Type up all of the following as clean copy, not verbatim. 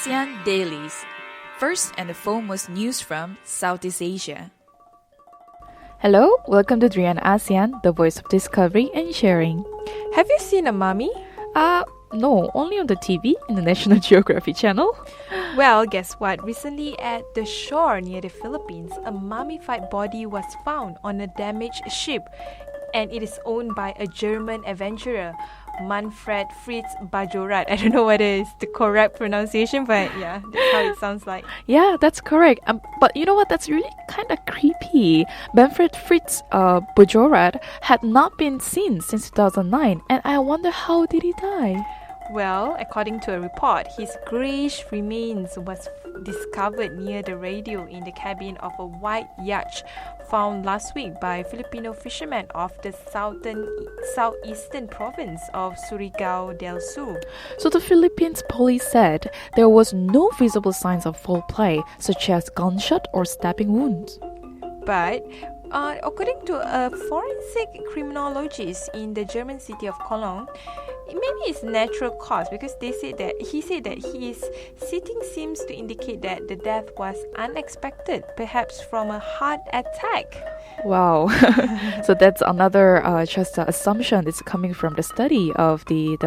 ASEAN Dailies. First and the foremost news from Southeast Asia. Hello, welcome to Drian ASEAN, the voice of discovery and sharing. Have you seen a mummy? No, only on the TV in the National Geography channel. Well, guess what? Recently at the shore near the Philippines, a mummified body was found on a damaged ship, and it is owned by a German adventurer, Manfred Fritz Bajorat. I don't know whether it's the correct pronunciation, but yeah, that's how it sounds like. Yeah, that's correct. But you know what? That's really kind of creepy. Manfred Fritz Bajorat had not been seen since 2009, and I wonder how did he die? Well, according to a report, his greyish remains was discovered near the radio in the cabin of a white yacht found last week by Filipino fishermen off the southeastern province of Surigao del Sur. So the Philippines police said there was no visible signs of foul play, such as gunshot or stabbing wounds. But according to a forensic criminologist in the German city of Cologne, maybe it's natural cause because he said that his sitting seems to indicate that the death was unexpected, perhaps from a heart attack. Wow. So that's another just assumption. It's coming from the study of the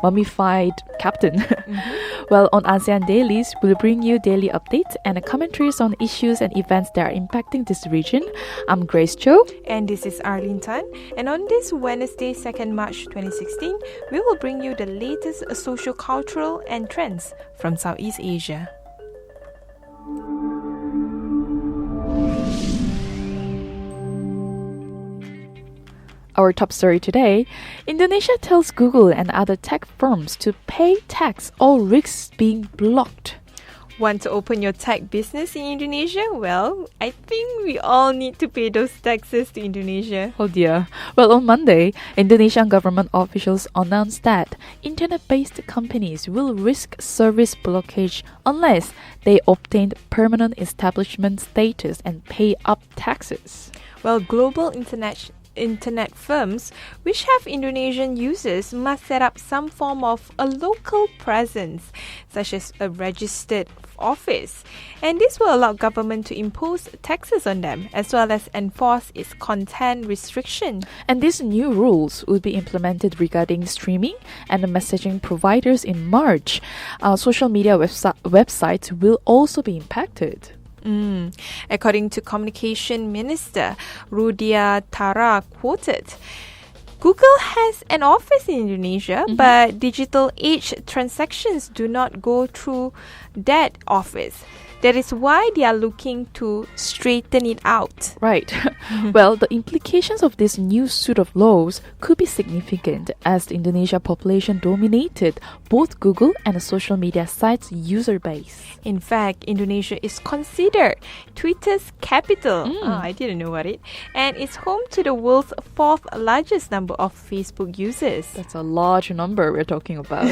mummified captain. Mm-hmm. Well, on ASEAN Dailies, we'll bring you daily updates and commentaries on issues and events that are impacting this region. I'm Grace Cho. And this is Arlene Tan. And on this Wednesday, 2nd March 2016, we will bring you the latest socio-cultural and trends from Southeast Asia. Our top story today, Indonesia tells Google and other tech firms to pay tax, all risks being blocked. Want to open your tech business in Indonesia? Well, I think we all need to pay those taxes to Indonesia. Oh dear. Well, on Monday, Indonesian government officials announced that internet-based companies will risk service blockage unless they obtained permanent establishment status and pay up taxes. Well, global internet firms which have Indonesian users must set up some form of a local presence, such as a registered office, and this will allow government to impose taxes on them as well as enforce its content restriction. And these new rules will be implemented regarding streaming and the messaging providers in March. Social media websites will also be impacted. According to Communication Minister Rudia Tara quoted, Google has an office in Indonesia, but digital age transactions do not go through that office. That is why they are looking to straighten it out. Right. Well, the implications of this new suite of laws could be significant as the Indonesia population dominated both Google and the social media sites' user base. In fact, Indonesia is considered Twitter's capital. I didn't know about it. And it's home to the world's fourth largest number of Facebook users. That's a large number we're talking about.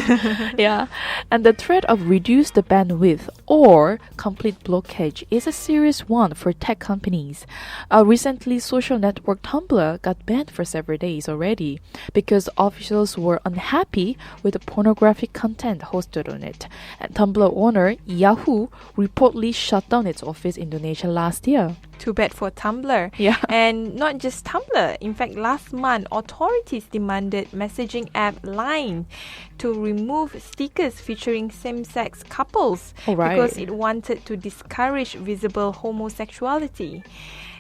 Yeah. And the threat of reduce the bandwidth or complete blockage is a serious one for tech companies. Recently, social network Tumblr got banned for several days already because officials were unhappy with the pornographic content hosted on it. And Tumblr owner Yahoo reportedly shut down its office in Indonesia last year. Too bad for Tumblr. Yeah. And not just Tumblr. In fact, last month, authorities demanded messaging app Line to remove stickers featuring same-sex couples because it wanted to discourage visible homosexuality.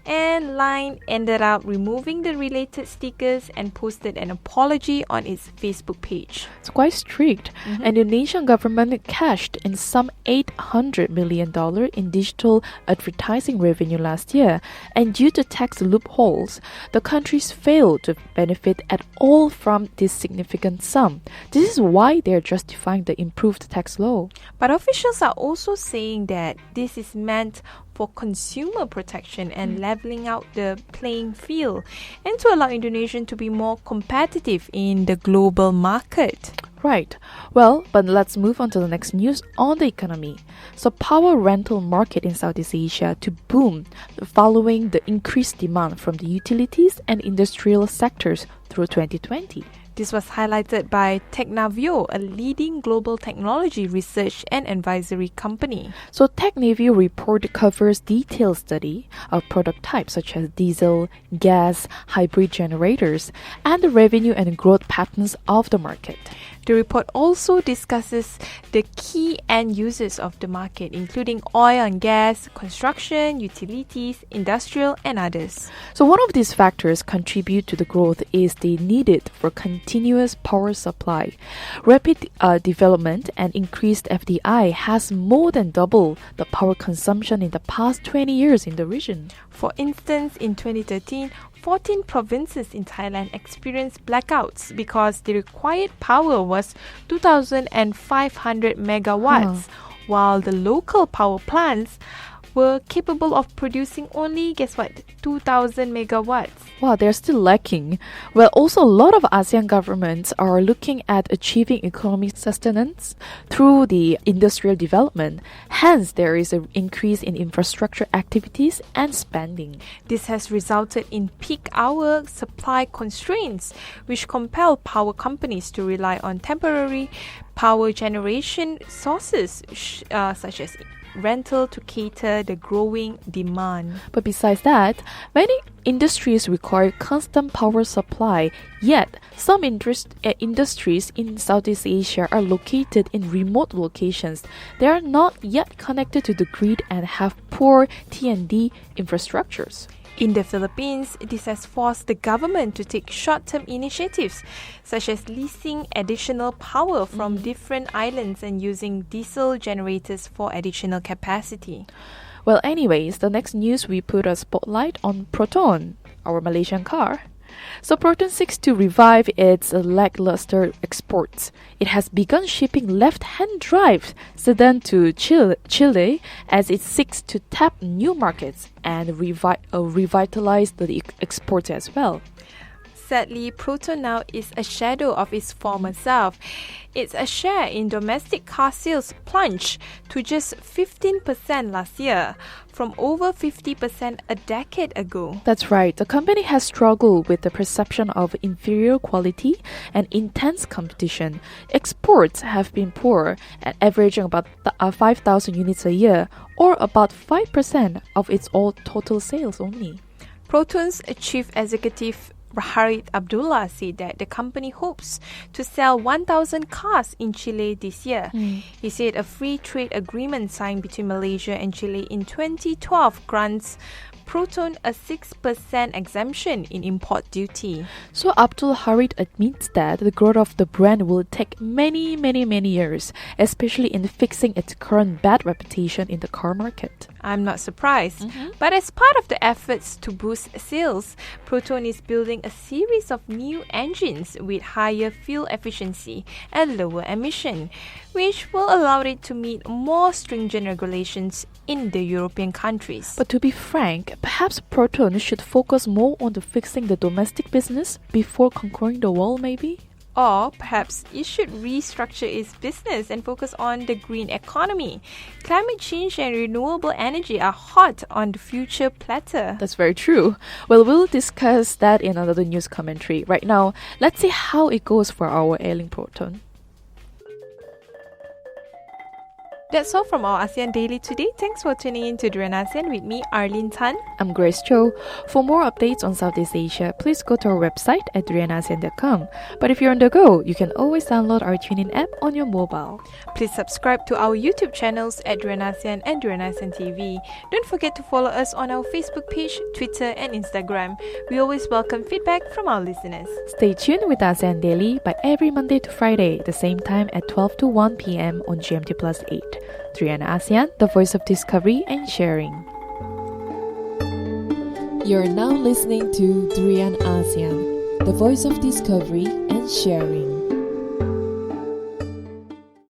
And Line ended up removing the related stickers and posted an apology on its Facebook page. It's quite strict. And the Indonesian government cashed in some $800 million in digital advertising revenue last year. And due to tax loopholes, the countries failed to benefit at all from this significant sum. This is why they're justifying the improved tax law. But officials are also saying that this is meant for consumer protection and leveling out the playing field and to allow Indonesia to be more competitive in the global market. Right. Well, but let's move on to the next news on the economy. So power rental market in Southeast Asia to boom following the increased demand from the utilities and industrial sectors through 2020. This was highlighted by Technavio, a leading global technology research and advisory company. So Technavio report covers detailed study of product types such as diesel, gas, hybrid generators, and the revenue and growth patterns of the market. The report also discusses the key end users of the market, including oil and gas, construction, utilities, industrial, and others. So one of these factors contribute to the growth is the needed for continuous power supply. Rapid development and increased FDI has more than doubled the power consumption in the past 20 years in the region. For instance, in 2013, 14 provinces in Thailand experienced blackouts because the required power was 2,500 megawatts, while the local power plants were capable of producing only, guess what, 2,000 megawatts. Wow, they're still lacking. Well, also a lot of ASEAN governments are looking at achieving economic sustenance through the industrial development. Hence, there is an increase in infrastructure activities and spending. This has resulted in peak hour supply constraints, which compel power companies to rely on temporary power generation sources such as rental to cater the growing demand. But besides that, many industries require constant power supply, yet some industries in Southeast Asia are located in remote locations. They are not yet connected to the grid and have poor T&D infrastructures. In the Philippines, this has forced the government to take short-term initiatives, such as leasing additional power from different islands and using diesel generators for additional capacity. Well, anyways, the next news we put a spotlight on Proton, our Malaysian car. So Proton seeks to revive its lackluster exports. It has begun shipping left-hand drive sedan to Chile as it seeks to tap new markets and revitalize the exports as well. Sadly, Proton now is a shadow of its former self. Its share in domestic car sales plunged to just 15% last year, from over 50% a decade ago. That's right. The company has struggled with the perception of inferior quality and intense competition. Exports have been poor, at averaging about 5,000 units a year, or about 5% of its all total sales only. Proton's chief executive Harith Abdullah said that the company hopes to sell 1,000 cars in Chile this year. He said a free trade agreement signed between Malaysia and Chile in 2012 grants Proton a 6% exemption in import duty. So Abdul Harith admits that the growth of the brand will take many years, especially in fixing its current bad reputation in the car market. I'm not surprised. But as part of the efforts to boost sales, Proton is building a series of new engines with higher fuel efficiency and lower emission, which will allow it to meet more stringent regulations in the European countries. But to be frank, perhaps Proton should focus more on fixing the domestic business before conquering the world, maybe? Or perhaps it should restructure its business and focus on the green economy. Climate change and renewable energy are hot on the future platter. That's very true. Well, we'll discuss that in another news commentary. Right now, let's see how it goes for our ailing Proton. That's all from our ASEAN Daily today. Thanks for tuning in to Durian ASEAN with me, Arlene Tan. I'm Grace Cho. For more updates on Southeast Asia, please go to our website at durianasian.com. But if you're on the go, you can always download our TuneIn app on your mobile. Please subscribe to our YouTube channels at Durian ASEAN and Durian ASEAN TV. Don't forget to follow us on our Facebook page, Twitter and Instagram. We always welcome feedback from our listeners. Stay tuned with ASEAN Daily by every Monday to Friday, the same time at 12 to 1 p.m. on GMT Plus 8. Durian ASEAN, the voice of discovery and sharing. You're now listening to Durian ASEAN, the voice of discovery and sharing.